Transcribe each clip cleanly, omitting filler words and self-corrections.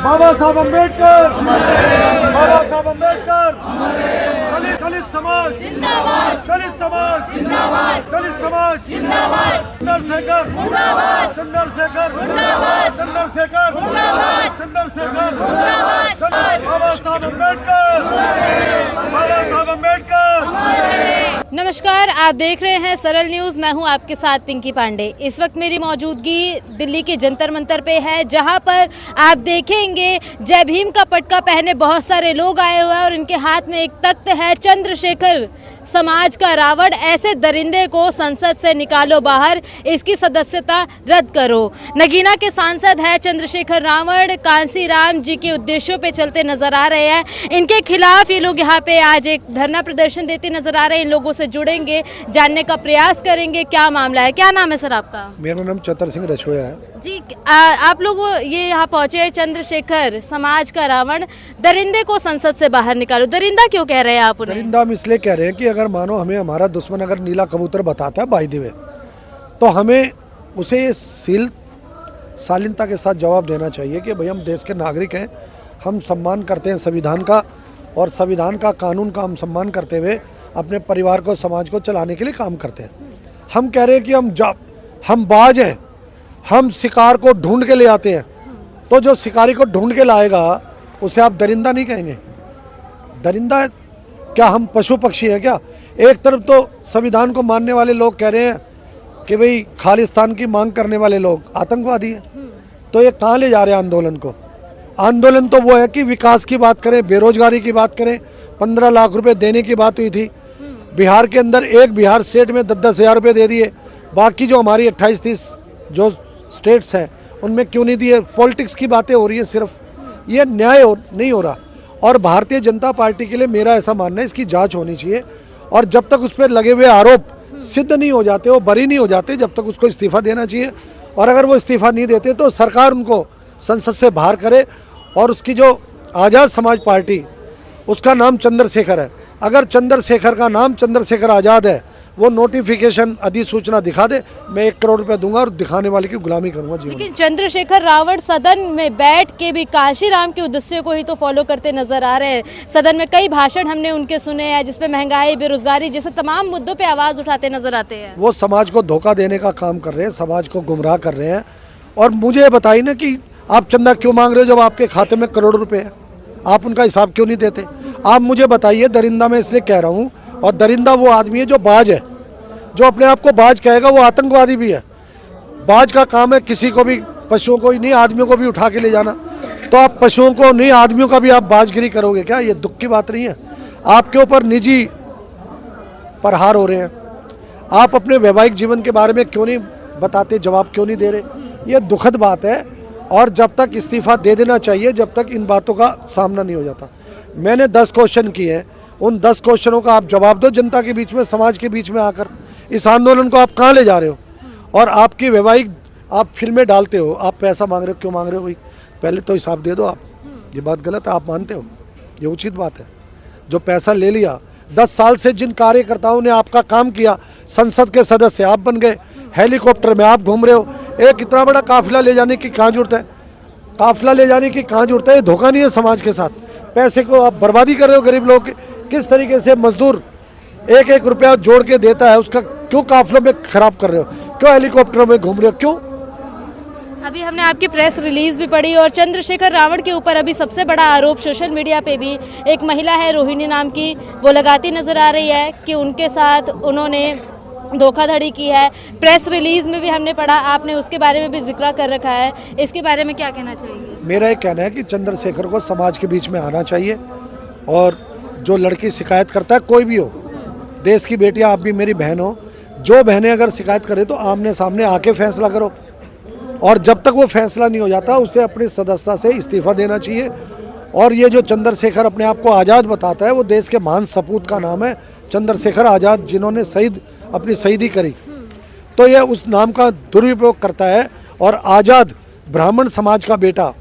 बाबा साहब अम्बेडकर, बाबा साहब अम्बेडकर, दलित समाज जिंदाबाद, दलित समाज जिंदाबाद, दलित समाज जिंदाबाद, चंद्रशेखर मुर्दाबाद, चंद्रशेखर मुर्दाबाद, चंद्रशेखर मुर्दाबाद, चंद्रशेखर मुर्दाबाद, बाबा साहब अम्बेडकर, बाबा साहब अम्बेडकर। नमस्कार, आप देख रहे हैं सरल न्यूज़। मैं हूं आपके साथ पिंकी पांडे। इस वक्त मेरी मौजूदगी दिल्ली के जंतर मंतर पे है, जहां पर आप देखेंगे जय भीम का पटका पहने बहुत सारे लोग आए हुए हैं और इनके हाथ में एक तख्त है, चंद्रशेखर समाज का रावण, ऐसे दरिंदे को संसद से निकालो बाहर, इसकी सदस्यता रद्द करो। नगीना के सांसद है चंद्रशेखर रावण, कांसी राम जी के उद्देश्यों पे चलते नजर आ रहे हैं। इनके खिलाफ ये लोग यहाँ पे आज एक धरना प्रदर्शन देते नजर आ रहे हैं। इन लोगों से जुड़ेंगे, जानने का प्रयास करेंगे क्या मामला है। क्या नाम है सर आपका? मेरा नाम चतर सिंह रछोया है जी। आप लोग ये यहाँ पहुंचे हैं, चंद्रशेखर समाज का रावण, दरिंदे को संसद से बाहर निकालो। दरिंदा क्यों कह रहे हैं आप उन्हें? दरिंदा हम इसलिए कह रहे हैं कि अगर मानो हमें हमारा दुश्मन अगर नीला कबूतर बताता है बाय द वे, तो हमें उसे शालीनता के साथ जवाब देना चाहिए कि भाई हम देश के नागरिक हैं, हम सम्मान करते हैं संविधान का, और संविधान का, कानून का हम सम्मान करते हुए अपने परिवार को, समाज को चलाने के लिए काम करते हैं। हम कह रहे हैं कि हम बाज हैं, हम शिकार को ढूंढ के ले आते हैं, तो जो शिकारी को ढूंढ के लाएगा उसे आप दरिंदा नहीं कहेंगे। दरिंदा क्या हम पशु पक्षी हैं क्या? एक तरफ तो संविधान को मानने वाले लोग कह रहे हैं कि भाई खालिस्तान की मांग करने वाले लोग आतंकवादी हैं, तो ये कहाँ ले जा रहे हैं आंदोलन को? आंदोलन तो वो है कि विकास की बात करें, बेरोजगारी की बात करें। 15 लाख रुपए देने की बात हुई थी, बिहार के अंदर एक बिहार स्टेट में 10-10 हज़ार रुपये दे दिए, बाकी जो हमारी 28-30 जो स्टेट्स हैं उनमें क्यों नहीं दिए? पॉलिटिक्स की बातें हो रही है सिर्फ, ये न्याय नहीं हो रहा। और भारतीय जनता पार्टी के लिए मेरा ऐसा मानना है, इसकी जांच होनी चाहिए, और जब तक उस पर लगे हुए आरोप सिद्ध नहीं हो जाते, वो बरी नहीं हो जाते, जब तक उसको इस्तीफा देना चाहिए। और अगर वो इस्तीफा नहीं देते तो सरकार उनको संसद से बाहर करे। और उसकी जो आज़ाद समाज पार्टी, उसका नाम चंद्रशेखर है, अगर चंद्रशेखर का नाम चंद्रशेखर आज़ाद है, वो नोटिफिकेशन अधिसूचना दिखा दे, मैं 1 करोड़ रुपया दूंगा और दिखाने वाले की गुलामी करूंगा जीवन। लेकिन चंद्रशेखर रावण सदन में बैठ के भी कांशी राम के उद्देश्य को ही तो फॉलो करते नजर आ रहे हैं। सदन में कई भाषण हमने उनके सुने हैं, जिसपे महंगाई, बेरोजगारी जैसे तमाम मुद्दों पे आवाज उठाते नजर आते हैं। वो समाज को धोखा देने का काम कर रहे हैं, समाज को गुमराह कर रहे हैं। और मुझे बताइए ना कि आप चंदा क्यों मांग रहे हो जब आपके खाते में करोड़ रुपए है? आप उनका हिसाब क्यों नहीं देते? आप मुझे बताइए। दरिंदा मैं इसलिए कह रहा हूँ, और दरिंदा वो आदमी है जो बाज है, जो अपने आप को बाज कहेगा वो आतंकवादी भी है। बाज का काम है किसी को भी, पशुओं को ही नहीं आदमियों को भी उठा के ले जाना। तो आप पशुओं को नहीं, आदमियों का भी आप बाजगिरी करोगे क्या? ये दुख की बात नहीं है? आपके ऊपर निजी प्रहार हो रहे हैं, आप अपने वैवाहिक जीवन के बारे में क्यों नहीं बताते, जवाब क्यों नहीं दे रहे? ये दुखद बात है। और जब तक इस्तीफा दे देना चाहिए, जब तक इन बातों का सामना नहीं हो जाता। मैंने 10 क्वेश्चन किए हैं, उन 10 क्वेश्चनों का आप जवाब दो जनता के बीच में, समाज के बीच में आकर। इस आंदोलन को आप कहाँ ले जा रहे हो? और आपकी वैवाहिक आप फिल्में डालते हो, आप पैसा मांग रहे हो, क्यों मांग रहे हो भाई? पहले तो हिसाब दे दो आप। ये बात गलत है, आप मानते हो? ये उचित बात है? जो पैसा ले लिया, 10 साल से जिन कार्यकर्ताओं ने आपका काम किया, संसद के सदस्य आप बन गए, हेलीकॉप्टर में आप घूम रहे हो, एक इतना बड़ा काफिला ले जाने की कहाँ जरूरत है? काफिला ले जाने की कहाँ जरूरत है? ये धोखा नहीं है समाज के साथ? पैसे को आप बर्बादी कर रहे हो गरीब लोगों की। किस तरीके से मजदूर 1-1 रुपया जोड़ के देता है, उसका क्यों काफिलों में खराब कर रहे हो? क्यों हेलीकॉप्टरों में घूम रहे हो? क्यों? अभी हमने आपकी प्रेस रिलीज भी पढ़ी, और चंद्रशेखर रावण के ऊपर अभी सबसे बड़ा आरोप सोशल मीडिया पे भी एक महिला है रोहिणी नाम की, वो लगाती नजर आ रही है कि उनके साथ उन्होंने धोखाधड़ी की है। प्रेस रिलीज में भी हमने पढ़ा, आपने उसके बारे में भी जिक्र कर रखा है। इसके बारे में क्या कहना चाहिए? मेरा एक कहना है कि चंद्रशेखर को समाज के बीच में आना चाहिए, और जो लड़की शिकायत करता है, कोई भी हो, देश की बेटियां, आप भी मेरी बहन हो, जो बहनें अगर शिकायत करें तो आमने सामने आके फैसला करो। और जब तक वो फैसला नहीं हो जाता, उसे अपनी सदस्यता से इस्तीफा देना चाहिए। और ये जो चंद्रशेखर अपने आप को आज़ाद बताता है, वो देश के महान सपूत का नाम है चंद्रशेखर आज़ाद, जिन्होंने अपनी शहीदी करी। तो यह उस नाम का दुरुपयोग करता है। और आज़ाद ब्राह्मण समाज का बेटा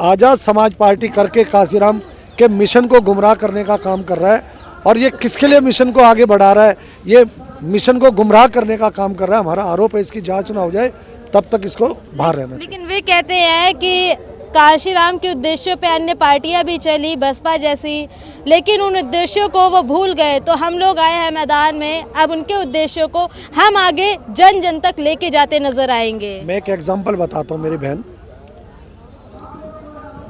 आज़ाद समाज पार्टी करके कांसीराम के मिशन को गुमराह करने का काम कर रहा है। और ये किसके लिए मिशन को आगे बढ़ा रहा है? ये मिशन को गुमराह करने का काम कर रहा है। हमारा आरोप है, इसकी जांच ना हो जाए तब तक इसको बाहर रहना चाहिए। लेकिन वे कहते हैं कि काशीराम के उद्देश्यों पे अन्य पार्टियां भी चली, बसपा जैसी, लेकिन उन उद्देश्यों को वो भूल गए। तो हम लोग आए हैं मैदान में, अब उनके उद्देश्यों को हम आगे जन जन तक लेके जाते नजर आएंगे। मैं एक एग्जांपल बताता हूँ मेरी बहन।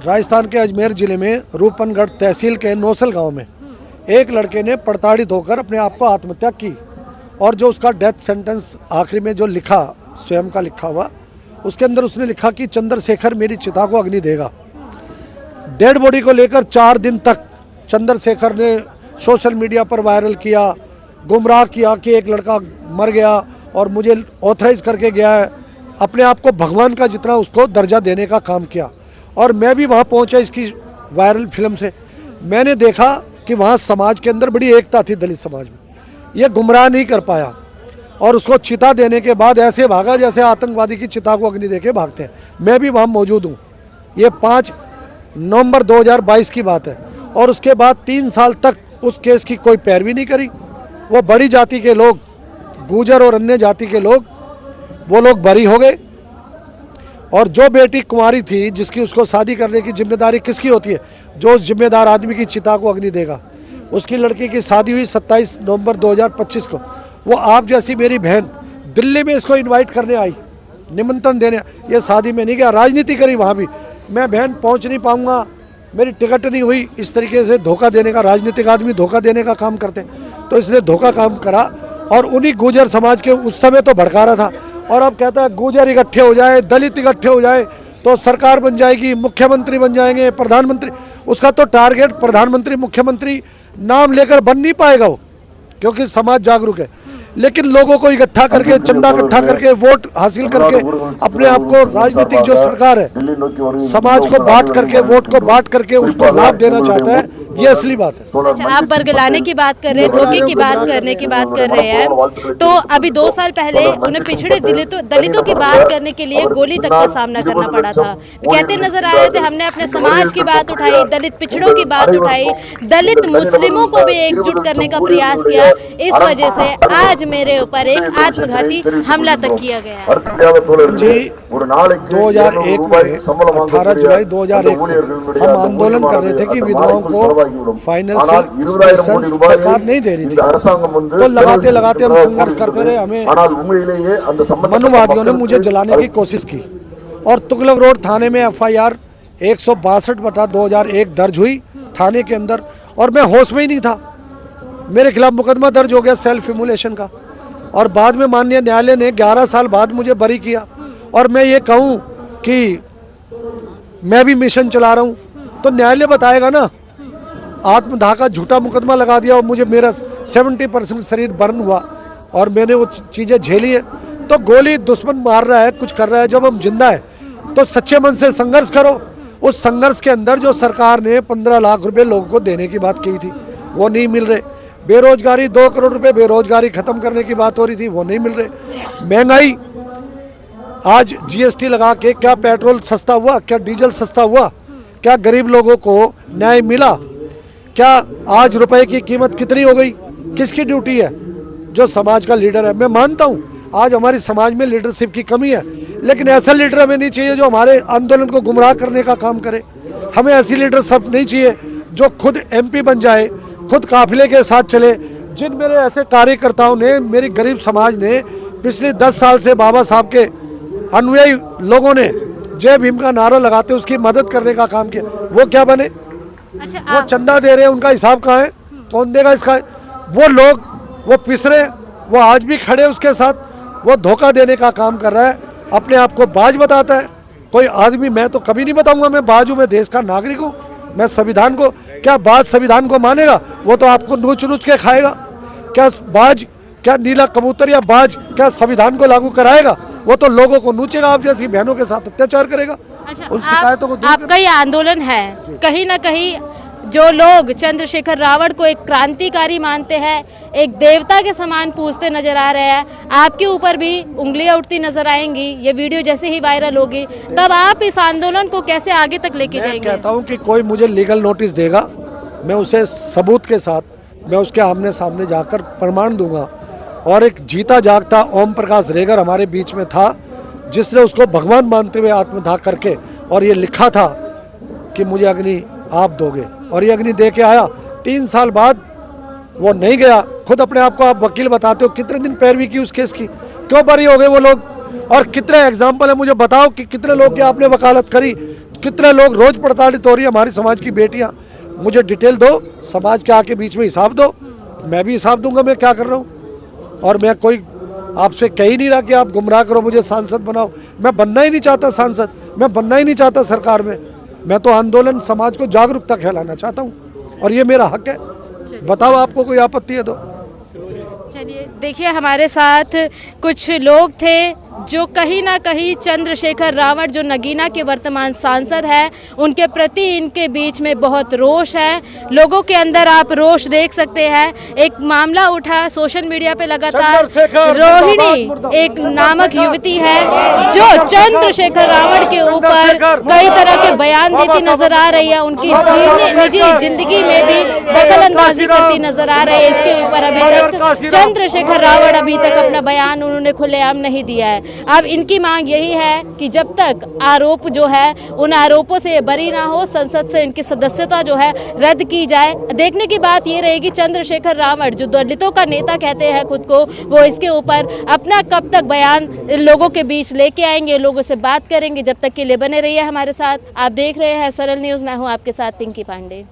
राजस्थान के अजमेर जिले में रूपनगढ़ तहसील के नौसल गांव में एक लड़के ने प्रताड़ित होकर अपने आप को आत्महत्या की, और जो उसका डेथ सेंटेंस आखिरी में जो लिखा, स्वयं का लिखा हुआ, उसके अंदर उसने लिखा कि चंद्रशेखर मेरी चिता को अग्नि देगा। डेड बॉडी को लेकर 4 दिन तक चंद्रशेखर ने सोशल मीडिया पर वायरल किया, गुमराह किया कि एक लड़का मर गया और मुझे ऑथराइज करके गया है, अपने आप को भगवान का जितना उसको दर्जा देने का काम किया। और मैं भी वहाँ पहुँचा इसकी वायरल फिल्म से। मैंने देखा कि वहाँ समाज के अंदर बड़ी एकता थी, दलित समाज में। ये गुमराह नहीं कर पाया और उसको चिता देने के बाद ऐसे भागा जैसे आतंकवादी की चिता को अग्नि देके भागते हैं। मैं भी वहाँ मौजूद हूँ। ये 5 नवंबर 2022 की बात है। और उसके बाद 3 साल तक उस केस की कोई पैरवी नहीं करी। वो बड़ी जाति के लोग, गुर्जर और अन्य जाति के लोग, वो लोग बरी हो गए। और जो बेटी कुंवारी थी जिसकी उसको शादी करने की जिम्मेदारी किसकी होती है? जो उस जिम्मेदार आदमी की चिता को अग्नि देगा। उसकी लड़की की शादी हुई 27 नवंबर 2025 को। वो आप जैसी मेरी बहन दिल्ली में इसको इनवाइट करने आई, निमंत्रण देने। ये शादी में नहीं गया, राजनीति करी वहाँ भी। मैं बहन पहुँच नहीं पाऊँगा, मेरी टिकट नहीं हुई। इस तरीके से धोखा देने का, राजनीतिक आदमी धोखा देने का काम करते हैं। तो इसने धोखा काम करा और उन्हीं गुर्जर समाज के उस समय तो भड़का रहा था। और अब कहता है गुर्जर इकट्ठे हो जाए, दलित इकट्ठे हो जाए तो सरकार बन जाएगी, मुख्यमंत्री बन जाएंगे, प्रधानमंत्री। उसका तो टारगेट प्रधानमंत्री, मुख्यमंत्री नाम लेकर बन नहीं पाएगा वो, क्योंकि समाज जागरूक है। लेकिन लोगों को इकट्ठा करके, चंदा इकट्ठा करके, वोट हासिल करके अपने आप को, राजनीतिक जो सरकार है, समाज को बांट करके, वोट को बांट करके उसको लाभ देना चाहता है। ये असली बात है। अच्छा, आप बरगलाने की बात कर रहे हैं, धोखे की बात करने की बात कर रहे हैं। तो अभी 2 साल पहले उन्हें पिछड़े दलितों की बात करने के लिए गोली तक का सामना करना पड़ा था। कहते नजर आ रहे थे, हमने अपने समाज की बात उठाई, दलित पिछड़ों की बात उठाई, दलित मुस्लिमों को भी एकजुट करने का प्रयास किया। इस वजह से आज मेरे ऊपर एक आत्मघाती हमला तक किया गया। जी, 2001 में 18 जुलाई 2001 में हम आंदोलन कर रहे थे कि विधवाओं को फाइनेंशियल सरकार नहीं दे रही थी। तो लगाते लगाते हम संघर्ष करते रहे। हमें मनुवादियों ने मुझे जलाने की कोशिश की और तुगलक रोड थाने में FIR 162/2001 दर्ज हुई थाने के अंदर। और मैं होश में ही नहीं था, मेरे खिलाफ मुकदमा दर्ज हो गया सेल्फ इमुलेशन का। और बाद में माननीय न्यायालय ने 11 साल बाद मुझे बरी किया। और मैं ये कहूँ कि मैं भी मिशन चला रहा हूँ तो न्यायालय बताएगा ना। आत्मदाह का झूठा मुकदमा लगा दिया और मुझे मेरा 70% शरीर बर्न हुआ और मैंने वो चीज़ें झेली है। तो गोली दुश्मन मार रहा है, कुछ कर रहा है, जब हम जिंदा है तो सच्चे मन से संघर्ष करो। उस संघर्ष के अंदर जो सरकार ने 15 लाख रुपए लोगों को देने की बात की थी वो नहीं मिल रहे। बेरोजगारी 2 करोड़ रुपए बेरोजगारी खत्म करने की बात हो रही थी, वो नहीं मिल रहे। महंगाई, आज GST लगा के क्या पेट्रोल सस्ता हुआ? क्या डीजल सस्ता हुआ? क्या गरीब लोगों को न्याय मिला? क्या आज रुपए की कीमत कितनी हो गई? किसकी ड्यूटी है? जो समाज का लीडर है। मैं मानता हूँ आज हमारी समाज में लीडरशिप की कमी है, लेकिन ऐसा लीडर हमें नहीं चाहिए जो हमारे आंदोलन को गुमराह करने का काम करे। हमें ऐसी लीडरशिप नहीं चाहिए जो खुद MP बन जाए, खुद काफिले के साथ चले। जिन मेरे ऐसे कार्यकर्ताओं ने, मेरी गरीब समाज ने पिछले 10 साल से बाबा साहब के अनुयायी लोगों ने जय भीम का नारा लगाते उसकी मदद करने का काम किया, वो क्या बने? अच्छा, वो चंदा दे रहे हैं, उनका हिसाब कहाँ है? कौन देगा इसका? वो लोग, वो पिसरे, वो आज भी खड़े उसके साथ, वो धोखा देने का काम कर रहा है। अपने आप को बाज बताता है कोई आदमी। मैं तो कभी नहीं बताऊंगा मैं बाज हूँ, मैं देश का नागरिक हूँ, मैं संविधान को, क्या बाज संविधान को मानेगा? वो तो आपको नोच नोच के खाएगा। क्या बाज, क्या नीला कबूतर या बाज क्या संविधान को लागू कराएगा? वो तो लोगों को नोचेगा, आप जैसी बहनों के साथ अत्याचार करेगा। अच्छा, उन शिकायतों को आपका ये आंदोलन है, कहीं ना कहीं जो लोग चंद्रशेखर रावण को एक क्रांतिकारी मानते हैं, एक देवता के समान पूजते नजर आ रहे हैं, आपके ऊपर भी उंगलियां उठती नजर आएंगी। ये वीडियो जैसे ही वायरल होगी तब आप इस आंदोलन को कैसे आगे तक लेके जाएंगे? मैं कहता हूं कि कोई मुझे लीगल नोटिस देगा, मैं उसे सबूत के साथ, मैं उसके आमने सामने जाकर प्रमाण दूंगा। और एक जीता जागता ओम प्रकाश रेगर हमारे बीच में था, जिसने उसको भगवान मानते हुए आत्मदाह करके और ये लिखा था कि मुझे अग्नि आप दोगे, और ये अग्नि दे के आया। 3 साल बाद वो नहीं गया। खुद अपने आप को आप वकील बताते हो, कितने दिन पैरवी की उस केस की, क्यों बरी हो गए वो लोग? और कितने एग्जाम्पल है, मुझे बताओ कि कितने लोग की आपने वकालत करी, कितने लोग रोज प्रताड़ित हो रही है हमारी समाज की बेटियां। मुझे डिटेल दो, समाज के आके बीच में हिसाब दो, मैं भी हिसाब दूंगा मैं क्या कर रहा हूँ। और मैं कोई आपसे कह ही नहीं रहा कि आप गुमराह करो, मुझे सांसद बनाओ। मैं बनना ही नहीं चाहता सांसद, मैं बनना ही नहीं चाहता सरकार में। मैं तो आंदोलन, समाज को जागरूकता फैलाना चाहता हूँ और ये मेरा हक है। बताओ आपको कोई आपत्ति है तो? चलिए, देखिए हमारे साथ कुछ लोग थे जो कहीं ना कहीं चंद्रशेखर रावण जो नगीना के वर्तमान सांसद हैं, उनके प्रति इनके बीच में बहुत रोष है। लोगों के अंदर आप रोष देख सकते हैं। एक मामला उठा सोशल मीडिया पे लगातार, रोहिणी एक नामक युवती है जो चंद्रशेखर रावण के ऊपर कई तरह के बयान देती नजर आ रही है, उनकी निजी जिंदगी में भी दखल अंदाजी करती नजर आ रही है। इसके ऊपर अभी तक चंद्रशेखर रावण अभी तक अपना बयान उन्होंने खुलेआम नहीं दिया है। अब इनकी मांग यही है कि जब तक आरोप जो है उन आरोपों से बरी ना हो, संसद से इनकी सदस्यता जो है रद्द की जाए। देखने की बात ये रहेगी चंद्रशेखर रावण जो दलितों का नेता कहते हैं खुद को, वो इसके ऊपर अपना कब तक बयान लोगों के बीच लेके आएंगे, लोगों से बात करेंगे। जब तक के लिए बने रहिए हमारे साथ। आप देख रहे हैं सरल न्यूज़, मैं हूँ आपके साथ पिंकी पांडे।